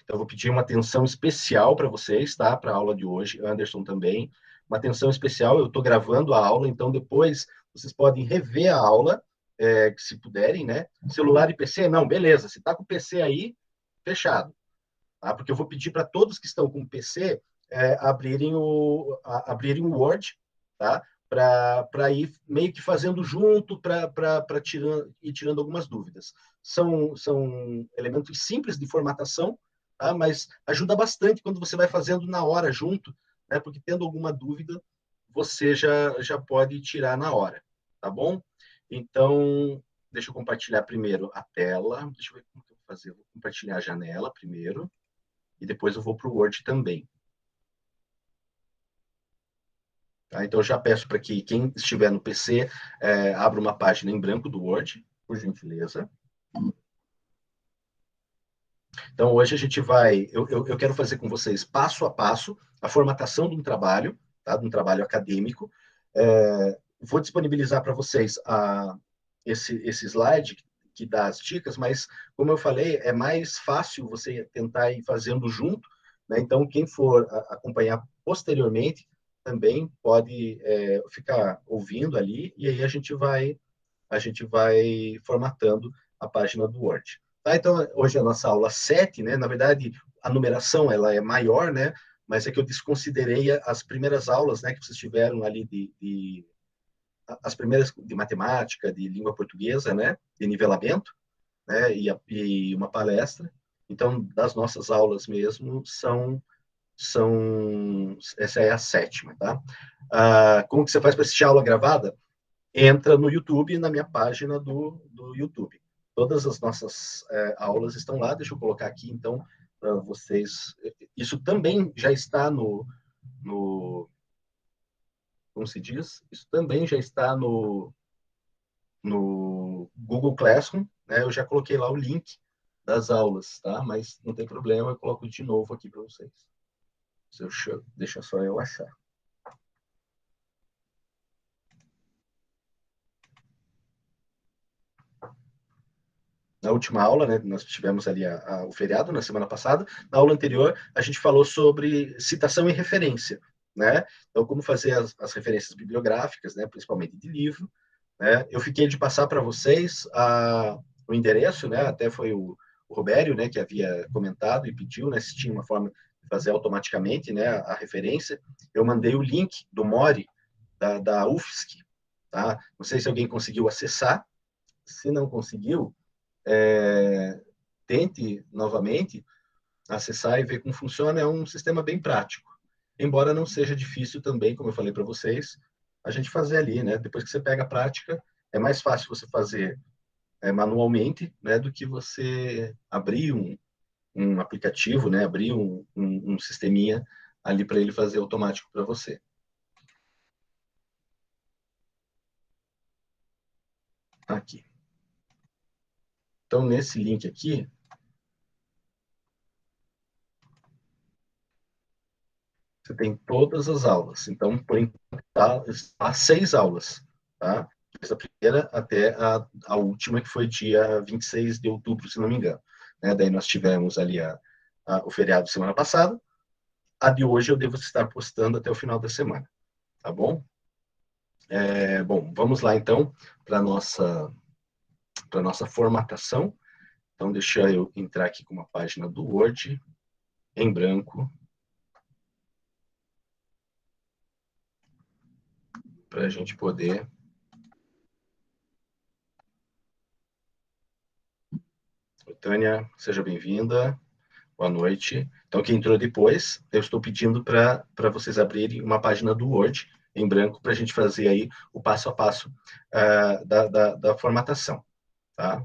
Então, eu vou pedir uma atenção especial para vocês, tá? Para a aula de hoje, Anderson também. Uma atenção especial, eu estou gravando a aula, então depois vocês podem rever a aula, se puderem, né? Celular e PC, não, beleza. Se está com o PC aí, fechado. Tá? Porque eu vou pedir para todos que estão com o PC abrirem o Word, tá? Para ir meio que fazendo junto, para ir tirando algumas dúvidas. São elementos simples de formatação, tá? Mas ajuda bastante quando você vai fazendo na hora junto, né? Porque tendo alguma dúvida, você já pode tirar na hora, tá bom? Então, deixa eu compartilhar primeiro a tela. Deixa eu ver como que eu vou fazer. Eu vou compartilhar a janela primeiro e depois eu vou para o Word também. Tá? Então, eu já peço para que quem estiver no PC abra uma página em branco do Word, por gentileza. Então, hoje a gente vai... Eu quero fazer com vocês, passo a passo, a formatação de um trabalho, tá? De um trabalho acadêmico. Vou disponibilizar para vocês esse slide que dá as dicas, mas, como eu falei, é mais fácil você tentar ir fazendo junto, né? Então, quem for acompanhar posteriormente também pode ficar ouvindo ali, e aí a gente vai formatando a página do Word. Tá? Então, hoje é a nossa aula 7, né? Na verdade, a numeração ela é maior, né? Mas é que eu desconsiderei as primeiras aulas, né, que vocês tiveram ali as primeiras de matemática, de língua portuguesa, né, de nivelamento, né, e uma palestra. Então, das nossas aulas mesmo, essa é a 7ª, tá? Como que você faz para assistir a aula gravada? Entra no YouTube, na minha página do YouTube. Todas as nossas aulas estão lá. Deixa eu colocar aqui, então, para vocês. Isso também já está como se diz? Isso também já está no Google Classroom, né? Eu já coloquei lá o link das aulas, tá? Mas não tem problema, eu coloco de novo aqui para vocês. Deixa só eu achar. Na última aula, né, nós tivemos ali o feriado na semana passada. Na aula anterior, a gente falou sobre citação e referência, né? Então, como fazer as referências bibliográficas, né, principalmente de livro, né? Eu fiquei de passar para vocês o endereço, né? Até foi o Robério, né, que havia comentado e pediu, né, se tinha uma forma de fazer automaticamente, né, a referência. Eu mandei o link do Mori da UFSC, tá? Não sei se alguém conseguiu acessar. Se não conseguiu, tente novamente acessar e ver como funciona. É um sistema bem prático, embora não seja difícil também, como eu falei para vocês, a gente fazer ali, né? Depois que você pega a prática, é mais fácil você fazer manualmente, né, do que você abrir um aplicativo, né, abrir um sisteminha ali para ele fazer automático para você. Aqui. Então, nesse link aqui, você tem todas as aulas. Então, por enquanto, há 6 aulas, tá? Essa primeira até a última, que foi dia 26 de outubro, se não me engano. Né? Daí nós tivemos ali o feriado semana passada. A de hoje eu devo estar postando até o final da semana, tá bom? Bom, vamos lá então para nossa formatação. Então, deixa eu entrar aqui com uma página do Word em branco, para a gente poder... Tânia, seja bem-vinda. Boa noite. Então, quem entrou depois, eu estou pedindo para vocês abrirem uma página do Word em branco para a gente fazer aí o passo a passo da formatação, tá?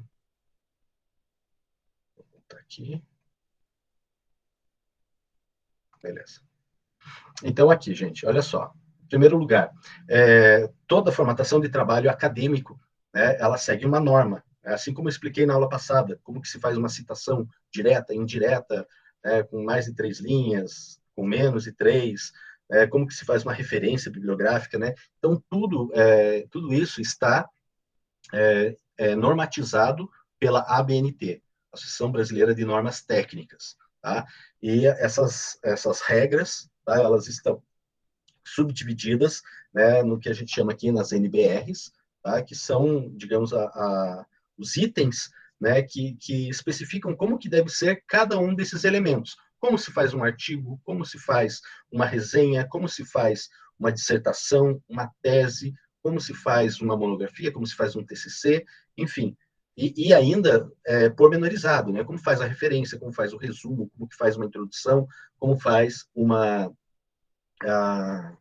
Vou botar aqui. Beleza. Então, aqui, gente, olha só. Em primeiro lugar, toda formatação de trabalho acadêmico, né, ela segue uma norma. Assim como eu expliquei na aula passada, como que se faz uma citação direta, indireta, com mais de 3 linhas, com menos de 3, como que se faz uma referência bibliográfica, né? Então, tudo isso está normatizado pela ABNT, Associação Brasileira de Normas Técnicas, tá? E essas regras, tá? Elas estão subdivididas, né, no que a gente chama aqui nas NBRs, tá? Que são, digamos, os itens, né, que especificam como que deve ser cada um desses elementos. Como se faz um artigo, como se faz uma resenha, como se faz uma dissertação, uma tese, como se faz uma monografia, como se faz um TCC, enfim. E ainda pormenorizado, né? Como faz a referência, como faz o resumo, como que faz uma introdução, como faz a,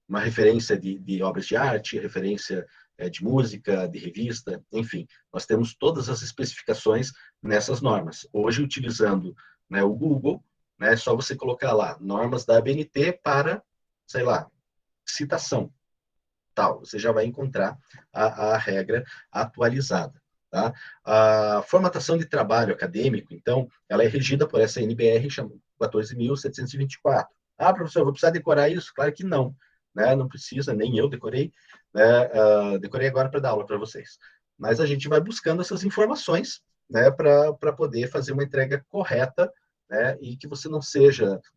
uma referência de obras de arte, referência de música, de revista, enfim, nós temos todas as especificações nessas normas. Hoje, utilizando, né, o Google, né, é só você colocar lá normas da ABNT para, sei lá, citação, tal, você já vai encontrar a regra atualizada. Tá? A formatação de trabalho acadêmico, então, ela é regida por essa NBR 14.724. Ah, professor, eu vou precisar decorar isso? Claro que não. Né? Não precisa, nem eu decorei. Né? Decorei agora para dar aula para vocês. Mas a gente vai buscando essas informações, né, para poder fazer uma entrega correta, né, e que você não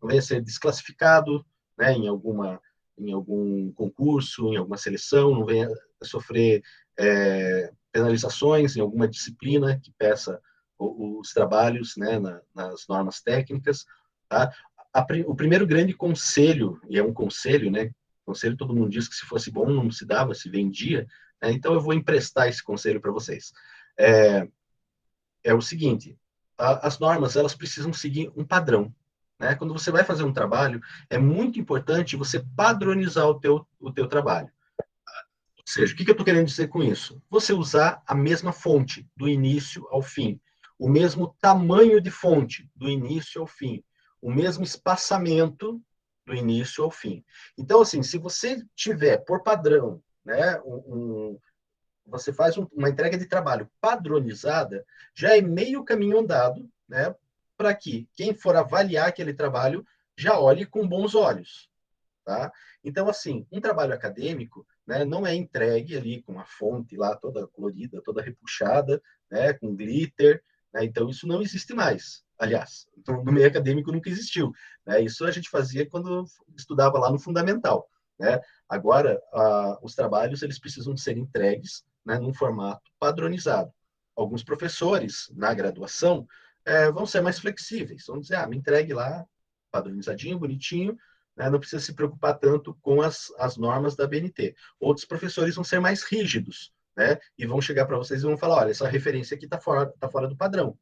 venha ser desclassificado, né, em algum concurso, em alguma seleção, não venha sofrer penalizações em alguma disciplina que peça os trabalhos, né, nas normas técnicas. Tá? O primeiro grande conselho, e é um conselho, né, conselho todo mundo diz que se fosse bom não se dava, se vendia, né, então eu vou emprestar esse conselho para vocês. É, é o seguinte, as normas elas precisam seguir um padrão. Né? Quando você vai fazer um trabalho, é muito importante você padronizar o teu trabalho. Ou seja, o que eu estou querendo dizer com isso? Você usar a mesma fonte, do início ao fim, o mesmo tamanho de fonte, do início ao fim, o mesmo espaçamento, do início ao fim. Então, assim, se você tiver por padrão, né, você faz uma entrega de trabalho padronizada, já é meio caminho andado, né, para que quem for avaliar aquele trabalho já olhe com bons olhos. Tá? Então, assim, um trabalho acadêmico, né, não é entregue ali com a fonte lá toda colorida, toda repuxada, né, com glitter, né, então isso não existe mais. Aliás, no meio acadêmico nunca existiu. Né, isso a gente fazia quando estudava lá no fundamental. Né? Agora, os trabalhos eles precisam ser entregues, né, num formato padronizado. Alguns professores, na graduação, vão ser mais flexíveis, vão dizer, me entregue lá, padronizadinho, bonitinho, né, não precisa se preocupar tanto com as normas da BNT. Outros professores vão ser mais rígidos, né, e vão chegar para vocês e vão falar, olha, essa referência aqui tá fora do padrão,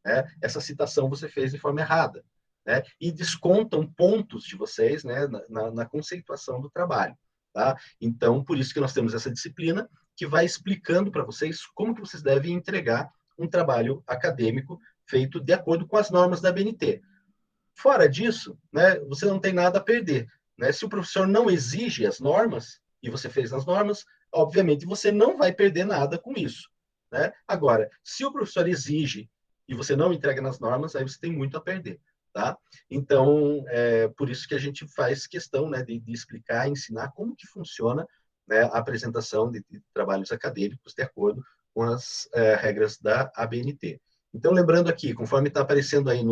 né, essa citação você fez de forma errada, né, e descontam pontos de vocês, né, na conceituação do trabalho. Tá? Então, por isso que nós temos essa disciplina que vai explicando para vocês como que vocês devem entregar um trabalho acadêmico feito de acordo com as normas da BNT. Fora disso, né, você não tem nada a perder. Né? Se o professor não exige as normas, e você fez as normas, obviamente você não vai perder nada com isso. Né? Agora, se o professor exige e você não entrega nas normas, aí você tem muito a perder. Tá? Então, por isso que a gente faz questão, né, de explicar, ensinar como que funciona, né, a apresentação de trabalhos acadêmicos de acordo com as regras da ABNT. Então, lembrando aqui, conforme está aparecendo aí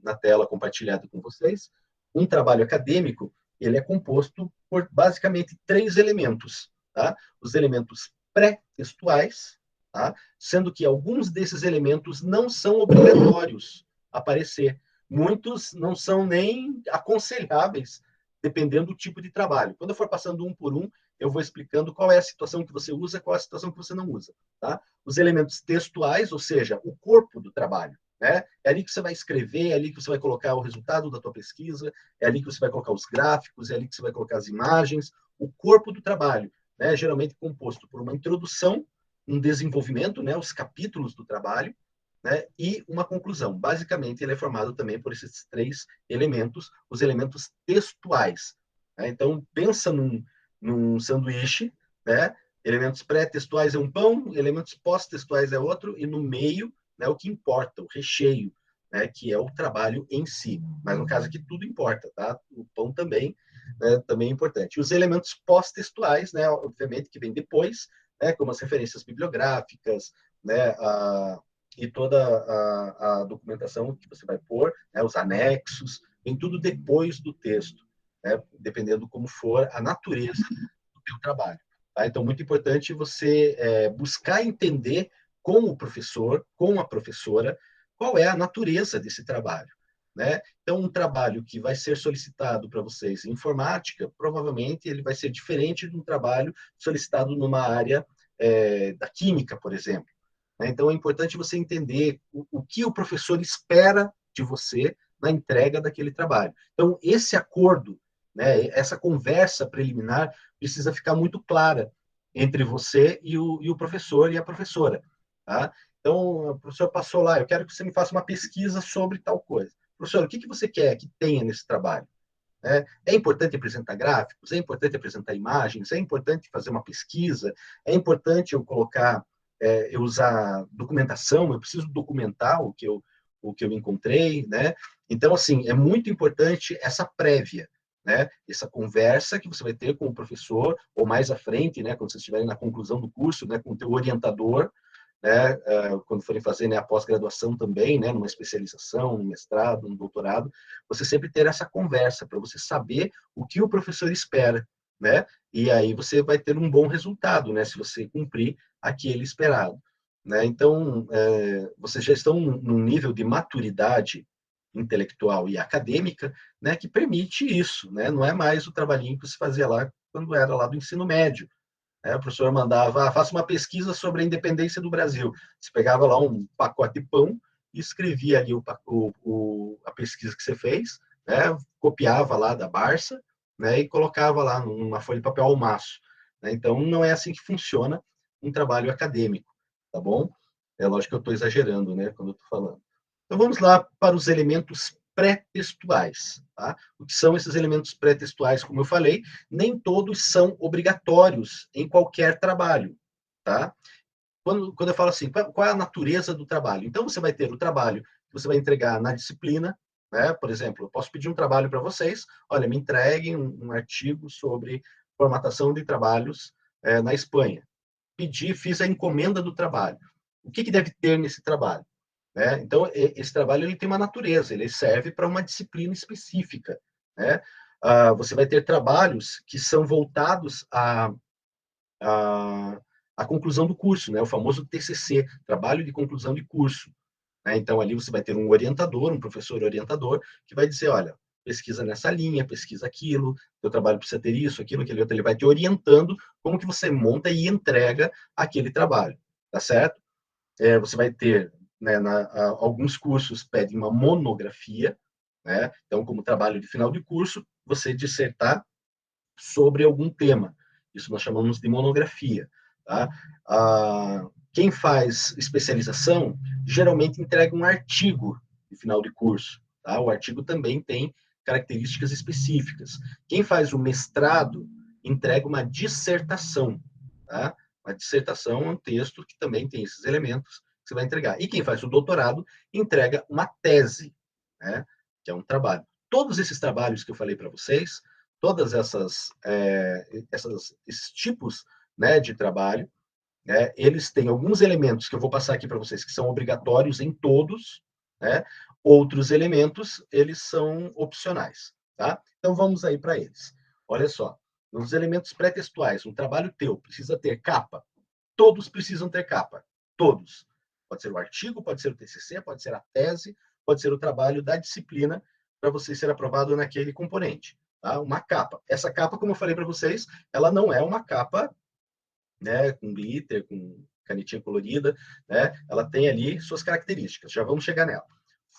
na tela compartilhada com vocês, um trabalho acadêmico, ele é composto por basicamente três elementos. Tá? Os elementos pré-textuais, tá? Sendo que alguns desses elementos não são obrigatórios aparecer. Muitos não são nem aconselháveis, dependendo do tipo de trabalho. Quando eu for passando um por um, eu vou explicando qual é a situação que você usa, qual é a situação que você não usa. Tá? Os elementos textuais, ou seja, o corpo do trabalho. Né? É ali que você vai escrever, é ali que você vai colocar o resultado da tua pesquisa, é ali que você vai colocar os gráficos, é ali que você vai colocar as imagens, o corpo do trabalho, né? Geralmente composto por uma introdução, um desenvolvimento, né? Os capítulos do trabalho, né? E uma conclusão. Basicamente, ele é formado também por esses três elementos, os elementos textuais. Né? Então, pensa num sanduíche, né? Elementos pré-textuais é um pão, elementos pós-textuais é outro, e no meio, né, o que importa, o recheio, né, que é o trabalho em si. Mas no caso aqui tudo importa, tá? O pão também, né, também é importante. Os elementos pós-textuais, né, obviamente, que vem depois, né, como as referências bibliográficas, né, e toda a documentação que você vai pôr, né, os anexos, vem tudo depois do texto, né, dependendo como for a natureza do teu trabalho. Tá? Então, muito importante você buscar entender com o professor, com a professora, qual é a natureza desse trabalho. Né? Então, um trabalho que vai ser solicitado para vocês em informática, provavelmente ele vai ser diferente de um trabalho solicitado numa área da química, por exemplo. Né? Então, é importante você entender o que o professor espera de você na entrega daquele trabalho. Então, esse acordo, né, essa conversa preliminar precisa ficar muito clara entre você e o professor e a professora. Tá? Então, o professor passou lá, eu quero que você me faça uma pesquisa sobre tal coisa. Professor, o que você quer que tenha nesse trabalho? É importante apresentar gráficos, é importante apresentar imagens, é importante fazer uma pesquisa, é importante eu colocar, eu usar documentação, eu preciso documentar o que eu encontrei, né? Então, assim, é muito importante essa prévia, né? Essa conversa que você vai ter com o professor, ou mais à frente, né? Quando vocês estiverem na conclusão do curso, né? Com o teu orientador, né, quando forem fazer, né, a pós-graduação também, né, numa especialização, no mestrado, no doutorado, você sempre ter essa conversa para você saber o que o professor espera, né? E aí você vai ter um bom resultado, né, se você cumprir aquele esperado, né? Então, vocês já estão num nível de maturidade intelectual e acadêmica, né, que permite isso, né? Não é mais o trabalhinho que se fazia lá quando era lá do ensino médio, o professor mandava, faça uma pesquisa sobre a independência do Brasil. Você pegava lá um pacote de pão e escrevia ali a pesquisa que você fez, né? Copiava lá da Barça, né? E colocava lá numa folha de papel ao maço. Né? Então, não é assim que funciona um trabalho acadêmico, tá bom? É lógico que eu estou exagerando, né? Quando eu estou falando. Então, vamos lá para os elementos pré-textuais. Tá? O que são esses elementos pré-textuais, como eu falei, nem todos são obrigatórios em qualquer trabalho. Tá? Quando eu falo assim, qual é a natureza do trabalho? Então, você vai ter o trabalho que você vai entregar na disciplina, né? Por exemplo, eu posso pedir um trabalho para vocês, olha, me entreguem um artigo sobre formatação de trabalhos na Espanha. Pedi, fiz a encomenda do trabalho. O que deve ter nesse trabalho? Né? Então, esse trabalho ele tem uma natureza, ele serve para uma disciplina específica. Né? Você vai ter trabalhos que são voltados à, à conclusão do curso, né? O famoso TCC, Trabalho de Conclusão de Curso. Né? Então, ali você vai ter um orientador, um professor orientador, que vai dizer, olha, pesquisa nessa linha, pesquisa aquilo, teu trabalho precisa ter isso, aquilo, aquele outro, ele vai te orientando como que você monta e entrega aquele trabalho, tá certo? Você vai ter, né, alguns cursos pedem uma monografia, né? Então, como trabalho de final de curso, você dissertar sobre algum tema. Isso nós chamamos de monografia. Tá? Quem faz especialização geralmente entrega um artigo de final de curso. Tá? O artigo também tem características específicas. Quem faz o mestrado entrega uma dissertação. Tá? Uma dissertação é um texto que também tem esses elementos que você vai entregar. E quem faz o doutorado entrega uma tese, né? Que é um trabalho. Todos esses trabalhos que eu falei para vocês, todas esses tipos, né, de trabalho, né, eles têm alguns elementos que eu vou passar aqui para vocês que são obrigatórios em todos, né? Outros elementos eles são opcionais, tá? Então vamos aí para eles. Olha só, nos elementos pré-textuais, um trabalho teu precisa ter capa. Todos precisam ter capa, todos. Pode ser o artigo, pode ser o TCC, pode ser a tese, pode ser o trabalho da disciplina para você ser aprovado naquele componente. Tá? Uma capa. Essa capa, como eu falei para vocês, ela não é uma capa, né, com glitter, com canetinha colorida, né? Ela tem ali suas características. Já vamos chegar nela.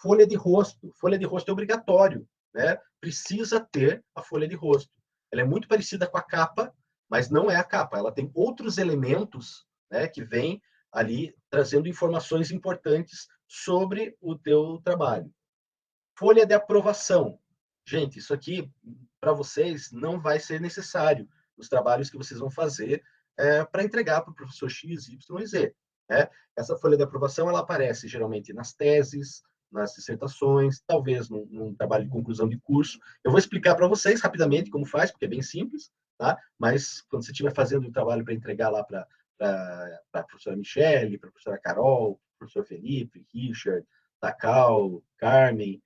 Folha de rosto. Folha de rosto é obrigatório, né? Precisa ter a folha de rosto. Ela é muito parecida com a capa, mas não é a capa. Ela tem outros elementos, né, que vêm ali trazendo informações importantes sobre o teu trabalho. Folha de aprovação. Gente, isso aqui, para vocês, não vai ser necessário os trabalhos que vocês vão fazer para entregar para o professor X, Y e Z. Né? Essa folha de aprovação ela aparece geralmente nas teses, nas dissertações, talvez num trabalho de conclusão de curso. Eu vou explicar para vocês rapidamente como faz, porque é bem simples, tá? Mas quando você estiver fazendo o trabalho para entregar lá para a professora Michele, para a professora Carol, professor Felipe, Richard, Takao, Carmen,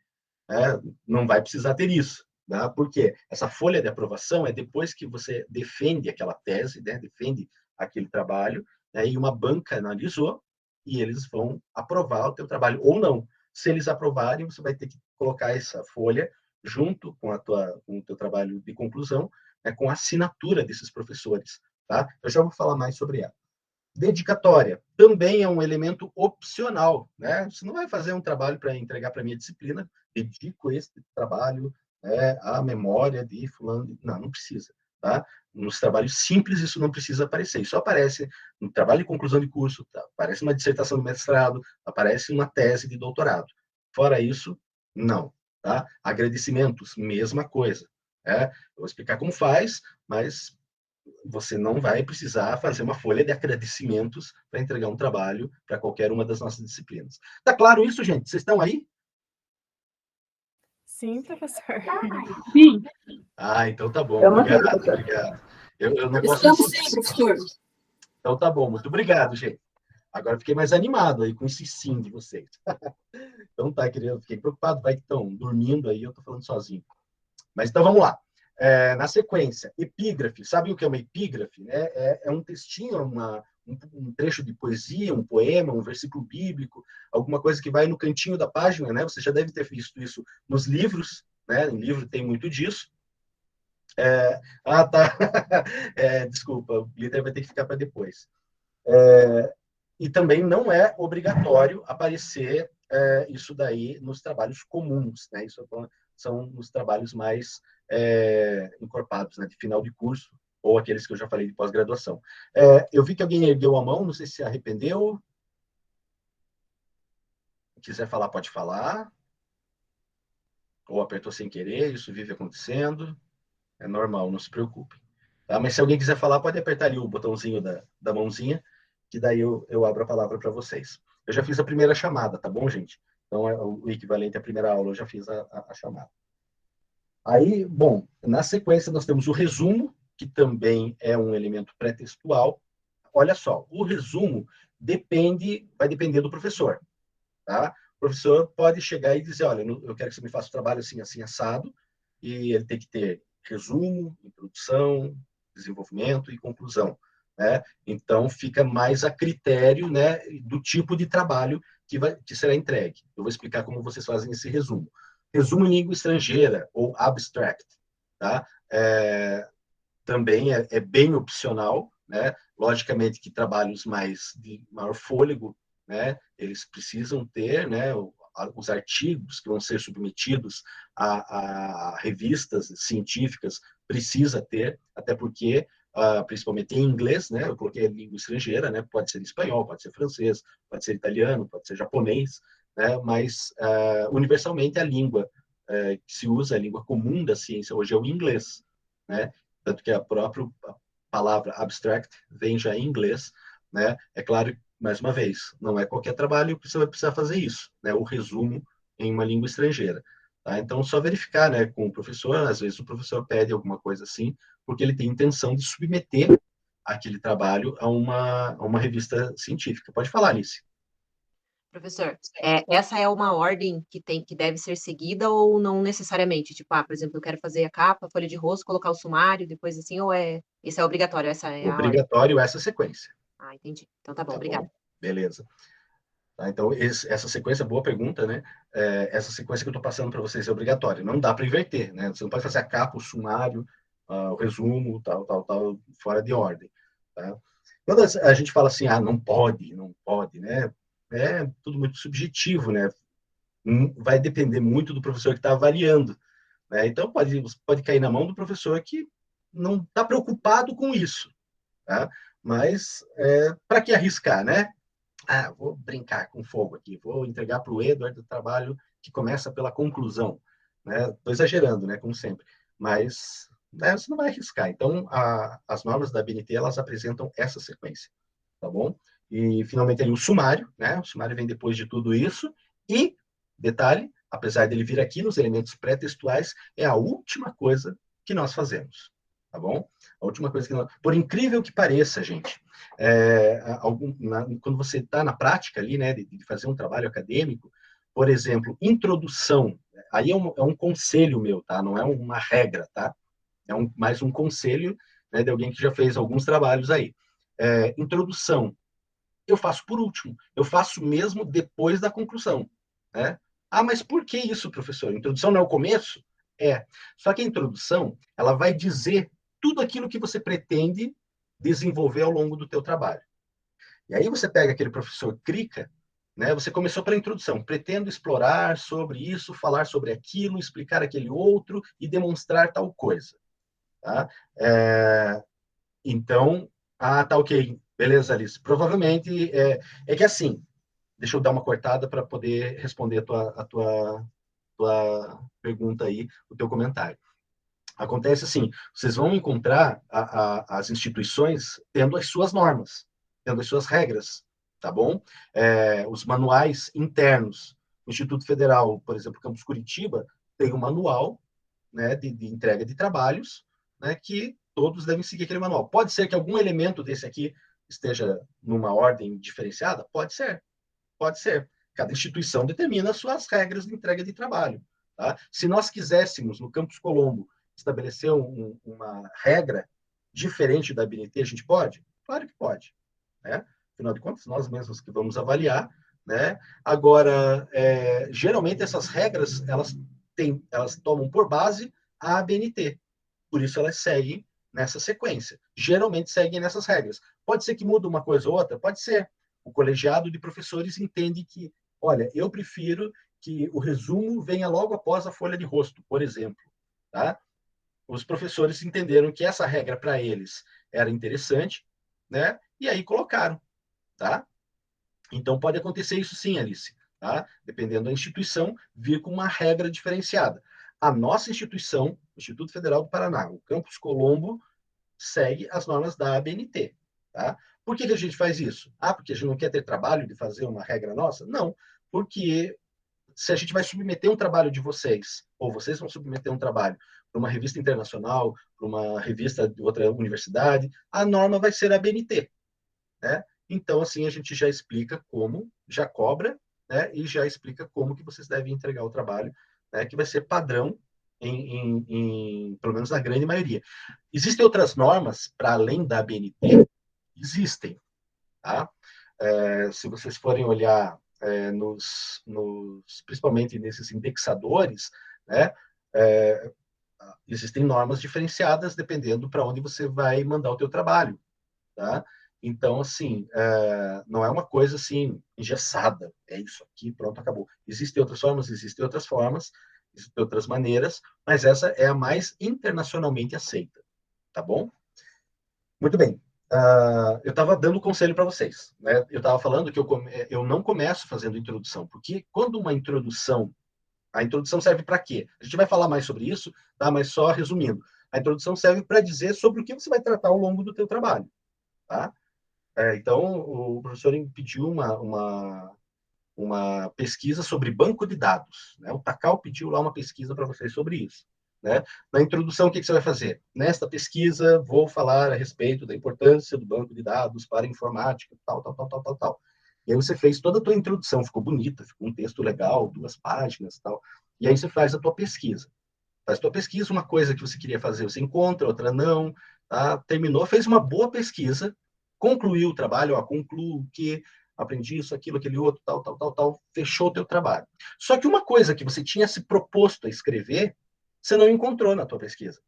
né, não vai precisar ter isso. Tá? Porque essa folha de aprovação é depois que você defende aquela tese, né, defende aquele trabalho, né, e uma banca analisou e eles vão aprovar o teu trabalho ou não. Se eles aprovarem, você vai ter que colocar essa folha junto com o teu trabalho de conclusão, né, com a assinatura desses professores. Tá? Eu já vou falar mais sobre ela. Dedicatória também é um elemento opcional, né? Você não vai fazer um trabalho para entregar para a minha disciplina, dedico esse trabalho, né, à memória de fulano. Não, não precisa, tá? Nos trabalhos simples isso não precisa aparecer. Isso aparece no trabalho de conclusão de curso, tá? Aparece uma dissertação de mestrado, aparece uma tese de doutorado. Fora isso, não, tá? Agradecimentos, mesma coisa. Né? Eu vou explicar como faz, mas você não vai precisar fazer uma folha de agradecimentos para entregar um trabalho para qualquer uma das nossas disciplinas. Tá claro isso, gente? Vocês estão aí? Sim, professor. Sim. Então tá bom. Obrigado, obrigado. Eu não posso... Estamos sim, professor. Então tá bom. Muito obrigado, gente. Agora fiquei mais animado aí com esse sim de vocês. Então tá, querido. Fiquei preocupado. Vai que estão dormindo aí, eu tô falando sozinho. Mas então vamos lá. Na sequência, epígrafe. Sabe o que é uma epígrafe? É um textinho, um trecho de poesia, um poema, um versículo bíblico, alguma coisa que vai no cantinho da página, né? Você já deve ter visto isso nos livros, né? Em livro tem muito disso. Tá. Desculpa, o líder vai ter que ficar para depois. E também não é obrigatório aparecer isso daí nos trabalhos comuns, né? Isso são os trabalhos mais encorpados, né? De final de curso, ou aqueles que eu já falei de pós-graduação. Eu vi que alguém ergueu a mão, não sei se se arrependeu. Se quiser falar, pode falar. Ou apertou sem querer, isso vive acontecendo. É normal, não se preocupe. Tá? Mas se alguém quiser falar, pode apertar ali o botãozinho da mãozinha, que daí eu abro a palavra para vocês. Eu já fiz a primeira chamada, tá bom, gente? Então, é o equivalente à primeira aula, eu já fiz a chamada. Aí, bom, na sequência nós temos o resumo, que também é um elemento pré-textual. Olha só, o resumo vai depender do professor, tá? O professor pode chegar e dizer, olha, eu quero que você me faça o trabalho assim, assim, assado, e ele tem que ter resumo, introdução, desenvolvimento e conclusão, né? Então, fica mais a critério, né, do tipo de trabalho que será entregue. Eu vou explicar como vocês fazem esse resumo. Resumo em língua estrangeira, ou abstract, tá? Também é bem opcional, né? Logicamente que trabalhos mais de maior fôlego, né? Eles precisam ter, né? Os artigos que vão ser submetidos a revistas científicas precisa ter, até porque principalmente em inglês, né? Eu coloquei língua estrangeira, né? Pode ser espanhol, pode ser francês, pode ser italiano, pode ser japonês, né? Mas universalmente a língua que se usa, a língua comum da ciência hoje é o inglês, né? Tanto que a própria palavra abstract vem já em inglês, né? É claro, mais uma vez, não é qualquer trabalho que você vai precisar fazer isso, né? O resumo em uma língua estrangeira. Tá? Então, só verificar, né, com o professor, às vezes o professor pede alguma coisa assim, porque ele tem intenção de submeter aquele trabalho a uma revista científica. Pode falar, Alice. Professor, essa é uma ordem que deve ser seguida ou não necessariamente? Tipo, por exemplo, eu quero fazer a capa, a folha de rosto, colocar o sumário, depois assim, ou isso é obrigatório, essa é a ordem? Obrigatório essa sequência. Entendi. Então tá bom, Tá obrigada. bom? Beleza. Tá, então, essa sequência, boa pergunta, né? Essa sequência que eu estou passando para vocês é obrigatória. Não dá para inverter, né? Você não pode fazer a capa, o sumário, o resumo, tal, fora de ordem. Tá? Quando a gente fala assim, não pode, não pode, né? É tudo muito subjetivo, né? Vai depender muito do professor que está avaliando. Né? Então, pode cair na mão do professor que não está preocupado com isso. Tá? Mas, para que arriscar, né? Vou brincar com fogo aqui, vou entregar para o Edward o trabalho que começa pela conclusão. Estou exagerando, né, como sempre, mas você não vai arriscar. Então, as normas da BNT, elas apresentam essa sequência, tá bom? E, finalmente, ali o sumário, né? O sumário vem depois de tudo isso. E, detalhe, apesar dele vir aqui nos elementos pré-textuais, é a última coisa que nós fazemos. tá bom? A última coisa que não... Por incrível que pareça, gente, quando você está na prática ali, né, de fazer um trabalho acadêmico, por exemplo, introdução, aí é um conselho meu, tá? Não é uma regra, tá? Mais um conselho, né, de alguém que já fez alguns trabalhos aí. Introdução, eu faço por último, eu faço mesmo depois da conclusão, né? Ah, mas por que isso, professor? Introdução não é o começo? É. Só que a introdução, ela vai dizer tudo aquilo que você pretende desenvolver ao longo do teu trabalho. E aí você pega aquele professor Crica, né? Você começou pela introdução, pretendo explorar sobre isso, falar sobre aquilo, explicar aquele outro e demonstrar tal coisa, tá? Então, tá ok, beleza, Alice. Provavelmente é que assim, deixa eu dar uma cortada para poder responder tua pergunta aí, o teu comentário. Acontece assim, vocês vão encontrar as instituições tendo as suas normas, tendo as suas regras, tá bom? Os manuais internos. O Instituto Federal, por exemplo, Campus Curitiba, tem um manual, né, de entrega de trabalhos, né, que todos devem seguir aquele manual. Pode ser que algum elemento desse aqui esteja numa ordem diferenciada? Pode ser, pode ser. Cada instituição determina as suas regras de entrega de trabalho. Tá? Se nós quiséssemos, no Campus Colombo, estabelecer uma regra diferente da BNT, a gente pode? Claro que pode. Né? Afinal de contas, nós mesmos que vamos avaliar. Né? Agora, geralmente essas regras, elas tomam por base a ABNT. Por isso elas seguem nessa sequência. Geralmente seguem nessas regras. Pode ser que mude uma coisa ou outra? Pode ser. O colegiado de professores entende que, olha, eu prefiro que o resumo venha logo após a folha de rosto, por exemplo. Tá? Os professores entenderam que essa regra para eles era interessante, né? E aí colocaram, tá? Então pode acontecer isso sim, Alice, tá? Dependendo da instituição, vir com uma regra diferenciada. A nossa instituição, o Instituto Federal do Paraná, o Campus Colombo, segue as normas da ABNT, tá? Por que a gente faz isso? Porque a gente não quer ter trabalho de fazer uma regra nossa? Não, porque se a gente vai submeter um trabalho de vocês, ou vocês vão submeter um trabalho para uma revista internacional, para uma revista de outra universidade, a norma vai ser a ABNT, né? Então, assim, a gente já explica como, já cobra, né? E já explica como que vocês devem entregar o trabalho, né? Que vai ser padrão pelo menos na grande maioria. Existem outras normas para além da ABNT? Existem, tá? Se vocês forem olhar principalmente nesses indexadores, né? Existem normas diferenciadas dependendo para onde você vai mandar o teu trabalho, tá? Então, assim, não é uma coisa assim engessada. É isso aqui, pronto, acabou. Existem outras formas, existem outras maneiras, mas essa é a mais internacionalmente aceita, tá bom? Muito bem. Eu estava dando conselho para vocês, né? Eu estava falando que eu não começo fazendo introdução, porque quando uma introdução, a introdução serve para quê? A gente vai falar mais sobre isso, tá? Mas só resumindo, a introdução serve para dizer sobre o que você vai tratar ao longo do teu trabalho, tá? Então, o professor pediu uma pesquisa sobre banco de dados. Né? O Takal pediu lá uma pesquisa para vocês sobre isso. Né? Na introdução, o que você vai fazer? Nesta pesquisa, vou falar a respeito da importância do banco de dados para a informática, tal, tal, tal, tal, tal, tal. E aí você fez toda a tua introdução, ficou bonita, ficou um texto legal, 2 páginas, tal. E aí você faz a tua pesquisa. Faz a tua pesquisa, uma coisa que você queria fazer, você encontra, outra não, tá? Terminou, fez uma boa pesquisa, concluiu o trabalho, concluo que aprendi isso, aquilo, aquele outro, tal, tal, tal, tal, fechou o teu trabalho. Só que uma coisa que você tinha se proposto a escrever, você não encontrou na tua pesquisa,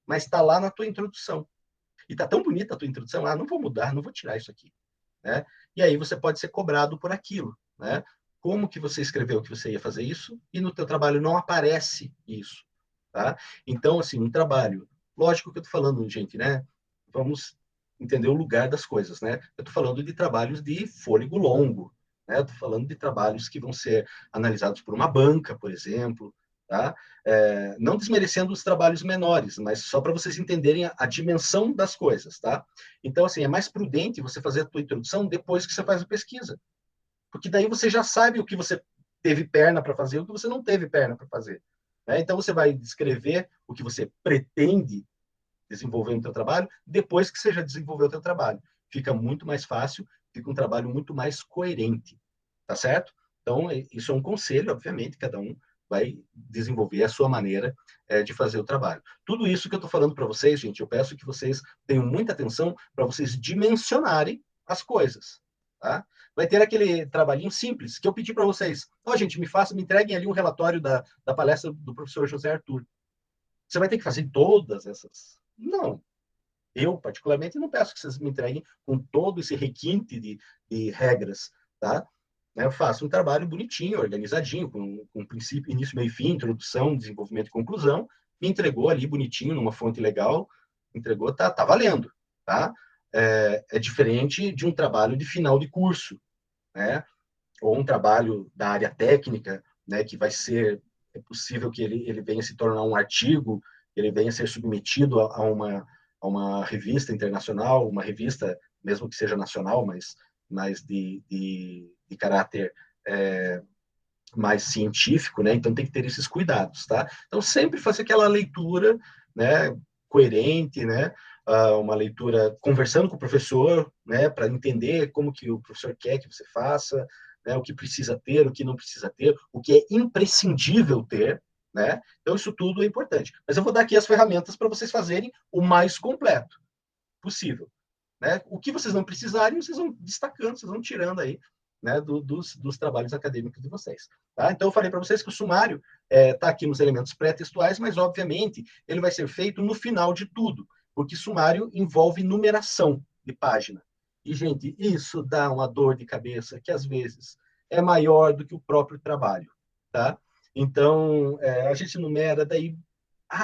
mas está lá na tua introdução. E está tão bonita a tua introdução, não vou mudar, não vou tirar isso aqui. Né? E aí você pode ser cobrado por aquilo. Né? Como que você escreveu que você ia fazer isso e no teu trabalho não aparece isso. Tá? Então, assim, um trabalho, lógico que eu estou falando, gente, né? Vamos entender o lugar das coisas, né? Eu estou falando de trabalhos de fôlego longo, né? Eu estou falando de trabalhos que vão ser analisados por uma banca, por exemplo, tá? Não desmerecendo os trabalhos menores, mas só para vocês entenderem a dimensão das coisas, tá? Então, assim, é mais prudente você fazer a tua introdução depois que você faz a pesquisa, porque daí você já sabe o que você teve perna para fazer e o que você não teve perna para fazer. Né? Então, você vai descrever o que você pretende desenvolver o teu trabalho depois que você já desenvolveu o teu trabalho. Fica muito mais fácil, fica um trabalho muito mais coerente, tá certo? Então, isso é um conselho, obviamente, cada um vai desenvolver a sua maneira de fazer o trabalho. Tudo isso que eu estou falando para vocês, gente, eu peço que vocês tenham muita atenção para vocês dimensionarem as coisas, tá? Vai ter aquele trabalhinho simples que eu pedi para vocês. Ó, gente, me entreguem ali um relatório da palestra do professor José Arthur. Você vai ter que fazer todas essas? Não. Eu, particularmente, não peço que vocês me entreguem com todo esse requinte de regras, tá? Eu faço um trabalho bonitinho, organizadinho, com princípio, início, meio e fim, introdução, desenvolvimento e conclusão. Me entregou ali bonitinho, numa fonte legal, entregou, tá valendo, tá? É diferente de um trabalho de final de curso, né? Ou um trabalho da área técnica, né? Que vai ser, é possível que ele venha se tornar um artigo, ele venha ser submetido a uma revista internacional, uma revista, mesmo que seja nacional, mas de caráter mais científico, né? Então tem que ter esses cuidados, tá? Então sempre fazer aquela leitura, né? Coerente, né? Uma leitura conversando com o professor, né? Para entender como que o professor quer que você faça, né? O que precisa ter, o que não precisa ter, o que é imprescindível ter, né? Então isso tudo é importante. Mas eu vou dar aqui as ferramentas para vocês fazerem o mais completo possível, né? O que vocês não precisarem, vocês vão destacando, vocês vão tirando aí, né, dos trabalhos acadêmicos de vocês. Tá? Então, eu falei para vocês que o sumário está aqui nos elementos pré-textuais, mas, obviamente, ele vai ser feito no final de tudo, porque sumário envolve numeração de página. E, gente, isso dá uma dor de cabeça que, às vezes, é maior do que o próprio trabalho. Tá? Então, a gente numera, daí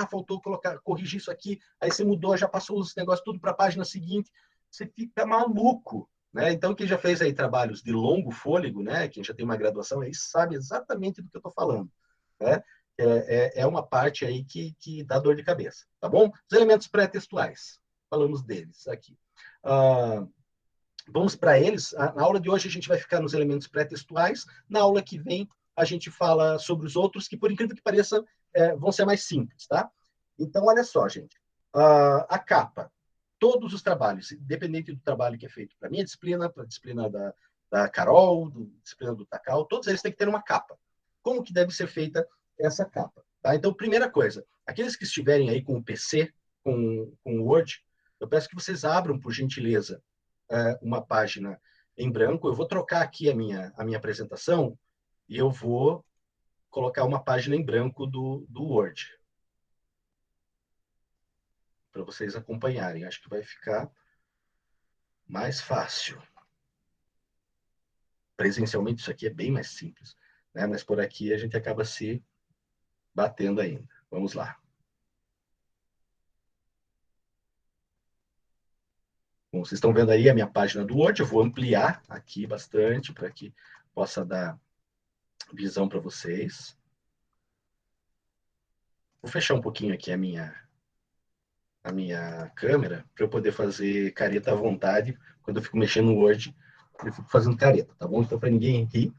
faltou corrigir isso aqui, aí você mudou, já passou os negócios tudo para a página seguinte, você fica maluco, né? Então, quem já fez aí trabalhos de longo fôlego, né? Quem já tem uma graduação aí sabe exatamente do que eu estou falando, né? É uma parte aí que dá dor de cabeça, tá bom? Os elementos pré-textuais, falamos deles aqui. Vamos para eles. Na aula de hoje a gente vai ficar nos elementos pré-textuais. Na aula que vem a gente fala sobre os outros, que por incrível que pareça, vão ser mais simples, tá? Então, olha só, gente. A capa. Todos os trabalhos, independente do trabalho que é feito para a minha disciplina, para a disciplina da Carol, disciplina do Takao, todos eles têm que ter uma capa. Como que deve ser feita essa capa? Tá? Então, primeira coisa, aqueles que estiverem aí com o PC, com o Word, eu peço que vocês abram, por gentileza, uma página em branco. Eu vou trocar aqui a minha apresentação e eu vou colocar uma página em branco do Word para vocês acompanharem. Acho que vai ficar mais fácil. Presencialmente isso aqui é bem mais simples, né? Mas por aqui a gente acaba se batendo ainda. Vamos lá. Bom, vocês estão vendo aí a minha página do Word. Eu vou ampliar aqui bastante para que possa dar visão para vocês. Vou fechar um pouquinho aqui a minha câmera para eu poder fazer careta à vontade. Quando eu fico mexendo no Word, eu fico fazendo careta, tá bom? Então, para ninguém rir,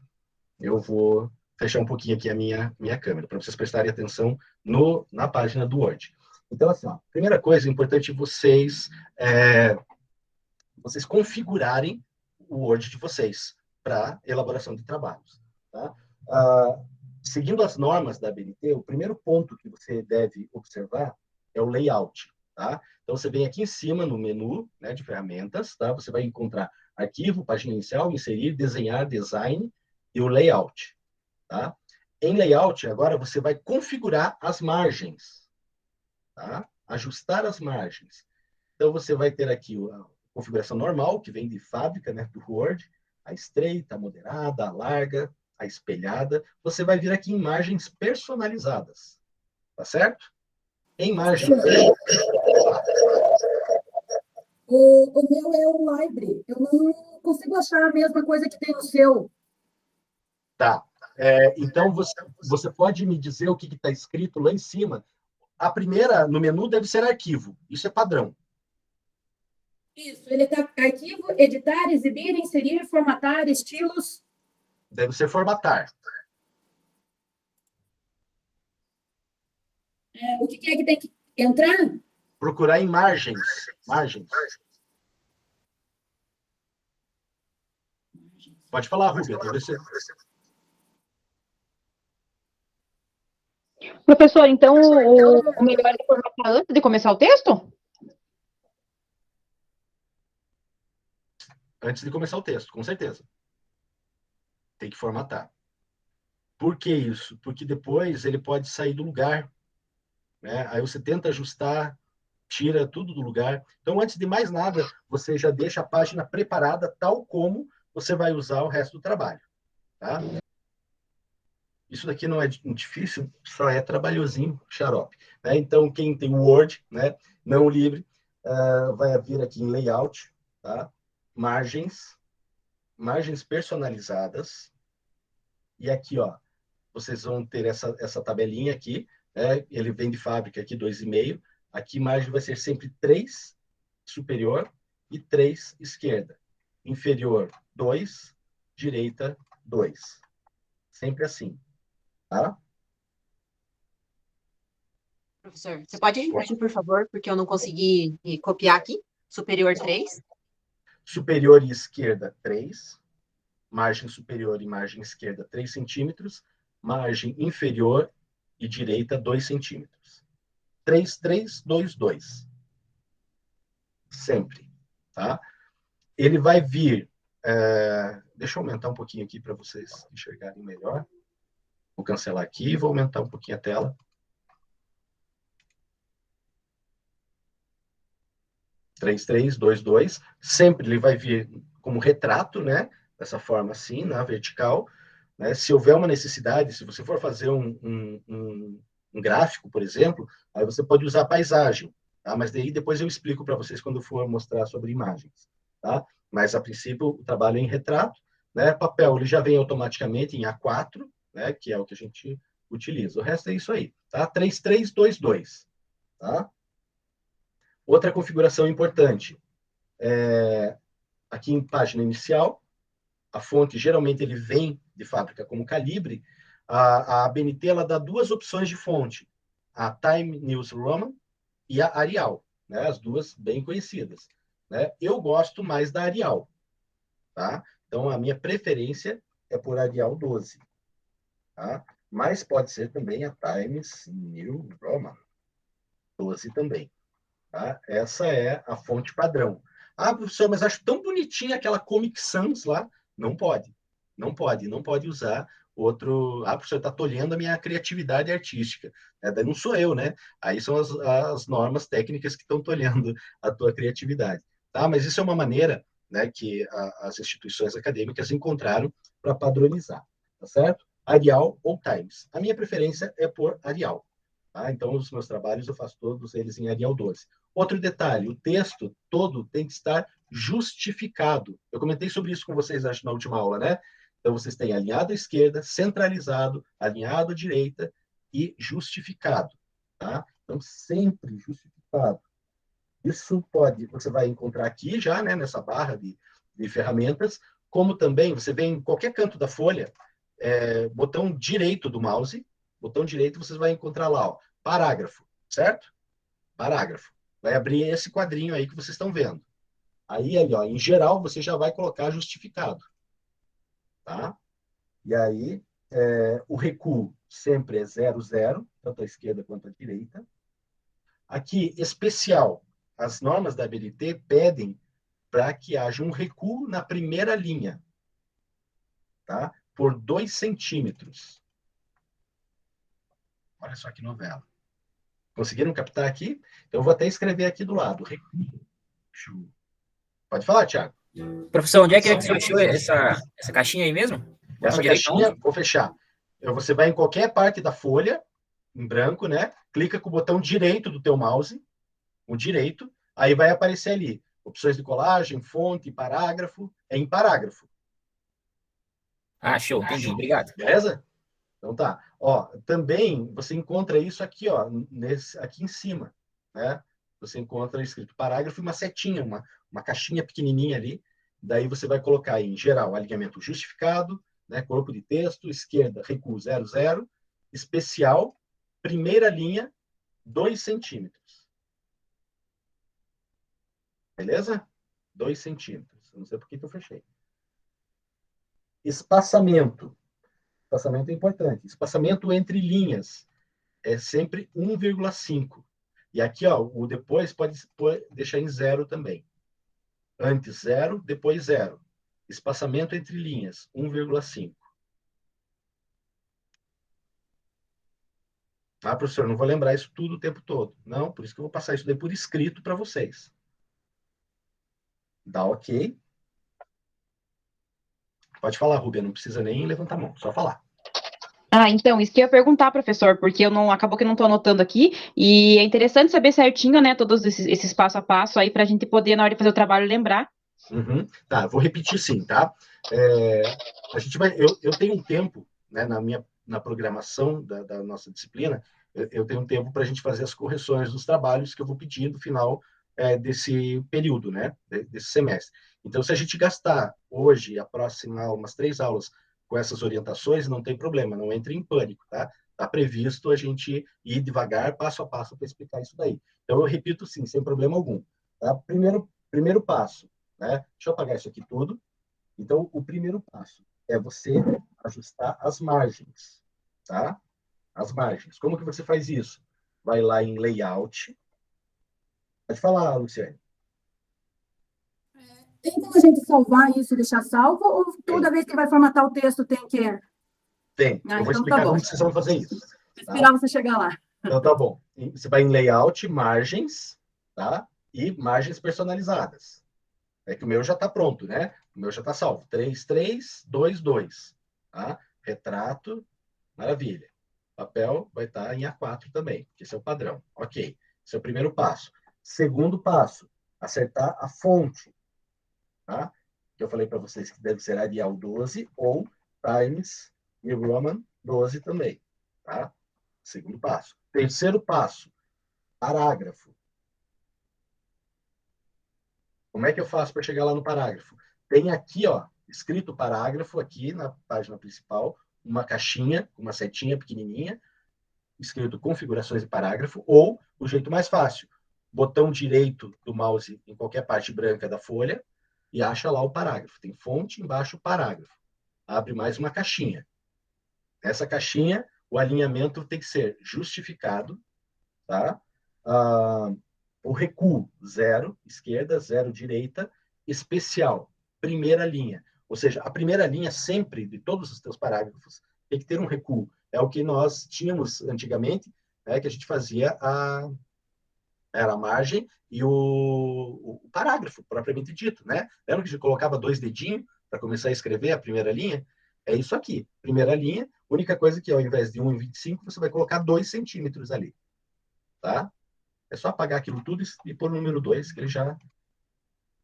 eu vou fechar um pouquinho aqui a minha câmera, para vocês prestarem atenção na página do Word. Então, assim, ó, primeira coisa, é importante vocês configurarem o Word de vocês para elaboração de trabalhos. Tá? Seguindo as normas da ABNT, o primeiro ponto que você deve observar é o layout. Tá? Então, você vem aqui em cima no menu, né, de ferramentas, tá? Você vai encontrar arquivo, página inicial, inserir, desenhar, design e o layout. Tá? Em layout, agora você vai configurar as margens. Tá? Ajustar as margens. Então, você vai ter aqui a configuração normal, que vem de fábrica, né, do Word, a estreita, a moderada, a larga, a espelhada. Você vai vir aqui em margens personalizadas. Tá certo? Em margem. O meu é o Libre. Eu não consigo achar a mesma coisa que tem no seu. Tá. Então, você pode me dizer o que está escrito lá em cima? A primeira, no menu, deve ser arquivo. Isso é padrão. Isso, ele está arquivo, editar, exibir, inserir, formatar, estilos. Deve ser formatar. O que é que tem que entrar? procurar em margens. Margens. Pode falar, Rúbia, talvez você... Professor, então o melhor é formatar antes de começar o texto? Antes de começar o texto, com certeza. Tem que formatar. Por que isso? Porque depois ele pode sair do lugar, né? Aí você tenta ajustar, tira tudo do lugar. Então, antes de mais nada, você já deixa a página preparada tal como você vai usar o resto do trabalho, tá? Isso daqui não é difícil, só é trabalhosinho, xarope. Né? Então, quem tem o Word, né, não livre, vai vir aqui em Layout, tá? Margens personalizadas. E aqui, ó, vocês vão ter essa tabelinha aqui, né? Ele vem de fábrica aqui 2,5. Aqui, margem vai ser sempre 3 superior e 3 esquerda. Inferior, 2, direita, 2. Sempre assim, tá? Professor, você pode repetir, por favor, porque eu não consegui copiar aqui? Superior 3. Superior e esquerda, 3. Margem superior e margem esquerda, 3 centímetros. Margem inferior e direita, 2 centímetros. 3, 3, 2, 2. Sempre, tá? Ele vai vir... deixa eu aumentar um pouquinho aqui para vocês enxergarem melhor. Vou cancelar aqui e vou aumentar um pouquinho a tela. 3, 3, 2, 2. Sempre ele vai vir como retrato, né? Dessa forma assim, na vertical. Né? Se houver uma necessidade, se você for fazer um gráfico, por exemplo, aí você pode usar paisagem. Tá? Mas daí depois eu explico para vocês quando for mostrar sobre imagens. Tá? Mas, a princípio, o trabalho é em retrato. Né? Papel, ele já vem automaticamente em A4, né? Que é o que a gente utiliza. O resto é isso aí. Tá? 3, 3, 2, 2. Tá? Outra configuração importante. Aqui em página inicial, a fonte geralmente ele vem de fábrica como calibre. A ABNT ela dá 2 opções de fonte: a Time News Roman e a Arial, né? As duas bem conhecidas. Né? Eu gosto mais da Arial, tá? Então a minha preferência é por Arial 12, tá? Mas pode ser também a Times New Roman 12 também. Tá? Essa é a fonte padrão. Ah, professor, mas acho tão bonitinha aquela Comic Sans lá. Não pode. Não pode usar outro. Ah, professor, está tolhendo a minha criatividade artística. Daí não sou eu, né? Aí são as normas técnicas que estão tolhendo a tua criatividade. Tá? Mas isso é uma maneira, né, que as instituições acadêmicas encontraram para padronizar. Tá certo? Arial ou Times. A minha preferência é por Arial. Tá? Então, os meus trabalhos eu faço todos eles em Arial 12. Outro detalhe, o texto todo tem que estar justificado. Eu comentei sobre isso com vocês, acho, na última aula, né? Então, vocês têm alinhado à esquerda, centralizado, alinhado à direita e justificado. Tá? Então, sempre justificado. Isso você vai encontrar aqui já, né, nessa barra de ferramentas, como também você vê em qualquer canto da folha, botão direito do mouse, botão direito, você vai encontrar lá, ó, parágrafo, certo? Parágrafo. Vai abrir esse quadrinho aí que vocês estão vendo. Aí, ali, ó, em geral, você já vai colocar justificado. Tá? E aí, o recuo sempre é 0, 0, tanto à esquerda quanto à direita. Aqui, especial. As normas da ABNT pedem para que haja um recuo na primeira linha, tá? Por 2 centímetros. Olha só que novela. Conseguiram captar aqui? Então, eu vou até escrever aqui do lado. Recuo. Pode falar, Thiago. Professor, onde é que você achou essa caixinha aí mesmo? Essa caixinha, vou fechar. Você vai em qualquer parte da folha, em branco, né? Clica com o botão direito do teu mouse, o direito, aí vai aparecer ali, opções de colagem, fonte, parágrafo, é em parágrafo. Ah, show, entendi, obrigado. Beleza? Então tá. Ó, também você encontra isso aqui, ó, aqui em cima, né? Você encontra escrito parágrafo e uma setinha, uma caixinha pequenininha ali. Daí você vai colocar em geral, alinhamento justificado, né? Corpo de texto, esquerda, recuo 0, 0, especial, primeira linha, 2 centímetros. Beleza? 2 centímetros. Eu não sei por que eu fechei. Espaçamento. Espaçamento é importante. Espaçamento entre linhas é sempre 1,5. E aqui, ó, o depois pode deixar em 0 também. Antes 0, depois 0. Espaçamento entre linhas, 1,5. Ah, professor, não vou lembrar isso tudo o tempo todo. Não, por isso que eu vou passar isso daí por escrito para vocês. Dá ok. Pode falar, Rubia, não precisa nem levantar a mão, só falar. Ah, então, isso que eu ia perguntar, professor, porque eu não, acabou que eu não estou anotando aqui, e é interessante saber certinho, né, todos esses passo a passo aí, para a gente poder, na hora de fazer o trabalho, lembrar. Uhum. Tá, vou repetir sim, tá? A gente vai, eu tenho um tempo, né, na programação da nossa disciplina, eu tenho um tempo para a gente fazer as correções dos trabalhos que eu vou pedir no final desse período, né, desse semestre. Então, se a gente gastar hoje, a próxima, umas 3 aulas com essas orientações, não tem problema, não entre em pânico, tá? Está previsto a gente ir devagar, passo a passo, para explicar isso daí. Então, eu repito sim, sem problema algum. Tá? Primeiro passo, né? Deixa eu apagar isso aqui tudo. Então, o primeiro passo é você ajustar as margens, tá? As margens. Como que você faz isso? Vai lá em Layout. Pode falar, Luciane. Tem como a gente salvar isso e deixar salvo? Ou toda Tem. vez que vai formatar o texto tem que... Tem. Ah, Eu vou então explicar tá bom. como vocês vão fazer isso. Vou esperar você chegar lá. Então, tá bom. Você vai em Layout, Margens, tá? E Margens personalizadas. É que o meu já está pronto, né? O meu já está salvo. 3322, tá? Retrato, maravilha. Papel vai estar em A4 também, que esse é o padrão. Ok. Esse é o primeiro passo. Segundo passo, acertar a fonte, tá? Que eu falei para vocês que deve ser Arial 12 ou Times New Roman 12 também, tá? Segundo passo. Terceiro passo, parágrafo. Como é que eu faço para chegar lá no parágrafo? Tem aqui, ó, escrito parágrafo aqui na página principal, uma caixinha, uma setinha pequenininha, escrito configurações de parágrafo, ou o jeito mais fácil, botão direito do mouse em qualquer parte branca da folha e acha lá o parágrafo. Tem fonte, embaixo parágrafo. Abre mais uma caixinha. Essa caixinha, o alinhamento tem que ser justificado, tá? O recuo, 0, esquerda, 0, direita, especial, primeira linha. Ou seja, a primeira linha sempre, de todos os teus parágrafos, tem que ter um recuo. É o que nós tínhamos antigamente, né, que a gente fazia era a margem e o parágrafo, propriamente dito, né? Lembra que a gente colocava 2 dedinhos para começar a escrever a primeira linha? É isso aqui. Primeira linha, única coisa que ao invés de 1,25, você vai colocar 2 centímetros ali, tá? É só apagar aquilo tudo e pôr o número 2, que ele já...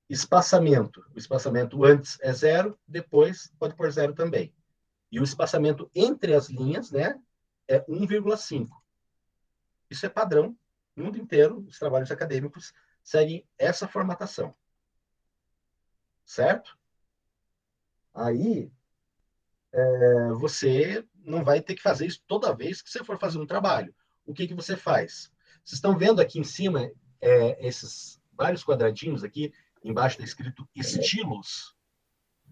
Espaçamento. O espaçamento antes é 0, depois pode pôr 0 também. E o espaçamento entre as linhas, né, é 1,5. Isso é padrão. No mundo inteiro, os trabalhos acadêmicos seguem essa formatação. Certo? Aí, você não vai ter que fazer isso toda vez que você for fazer um trabalho. O que você faz? Vocês estão vendo aqui em cima esses vários quadradinhos aqui, embaixo está escrito estilos,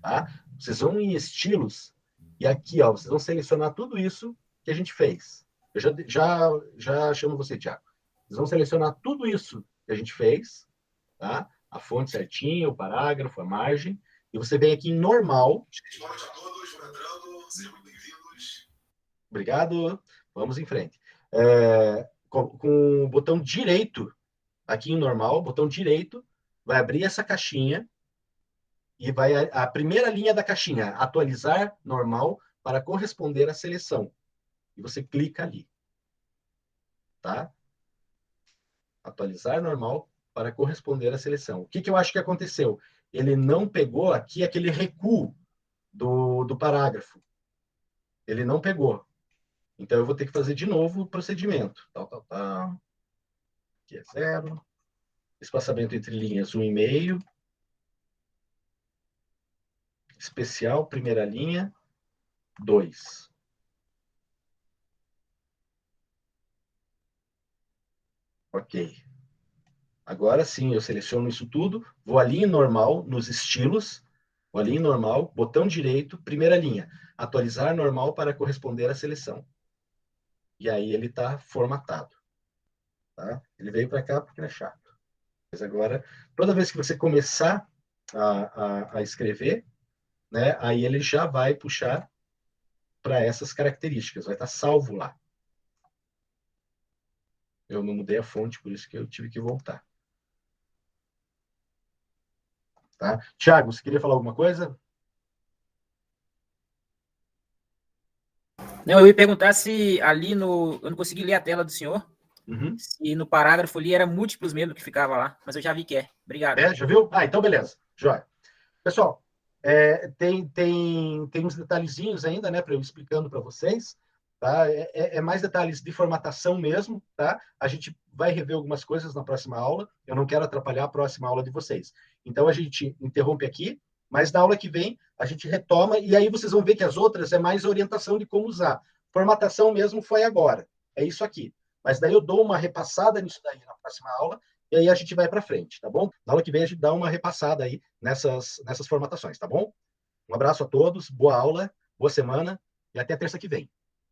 tá? Vocês vão em estilos e aqui, ó, vocês vão selecionar tudo isso que a gente fez. Eu já chamo você, Tiago. Vocês vão selecionar tudo isso que a gente fez, tá? A fonte certinha, o parágrafo, a margem, e você vem aqui em normal. Boa noite a todos, vou entrando, sejam muito bem-vindos. Obrigado, vamos em frente. Com o botão direito, aqui em normal, botão direito, vai abrir essa caixinha e vai a primeira linha da caixinha, atualizar normal para corresponder à seleção. E você clica ali. Tá? Atualizar normal para corresponder à seleção. O que eu acho que aconteceu? Ele não pegou aqui aquele recuo do parágrafo. Ele não pegou. Então, eu vou ter que fazer de novo o procedimento. Aqui é 0. Espaçamento entre linhas, 1,5. Especial, primeira linha, 2. Ok. Agora sim, eu seleciono isso tudo, vou ali em normal, nos estilos, vou ali em normal, botão direito, primeira linha, atualizar normal para corresponder à seleção. E aí ele está formatado. Tá? Ele veio para cá porque ele é chato. Mas agora, toda vez que você começar a escrever, né, aí ele já vai puxar para essas características, vai estar salvo lá. Eu não mudei a fonte, por isso que eu tive que voltar. Tá? Tiago, você queria falar alguma coisa? Não, eu ia perguntar se ali no. Eu não consegui ler a tela do senhor. Uhum. Se no parágrafo ali era múltiplos mesmo que ficava lá. Mas eu já vi que é. Obrigado. Já viu? Então beleza. Joia. Pessoal, tem uns detalhezinhos ainda, né, para eu explicando para vocês. Tá? É mais detalhes de formatação mesmo. Tá? A gente vai rever algumas coisas na próxima aula. Eu não quero atrapalhar a próxima aula de vocês. Então a gente interrompe aqui, mas na aula que vem a gente retoma e aí vocês vão ver que as outras é mais orientação de como usar. Formatação mesmo foi agora. É isso aqui. Mas daí eu dou uma repassada nisso daí na próxima aula e aí a gente vai para frente, tá bom? Na aula que vem a gente dá uma repassada aí nessas formatações, tá bom? Um abraço a todos, boa aula, boa semana e até terça que vem.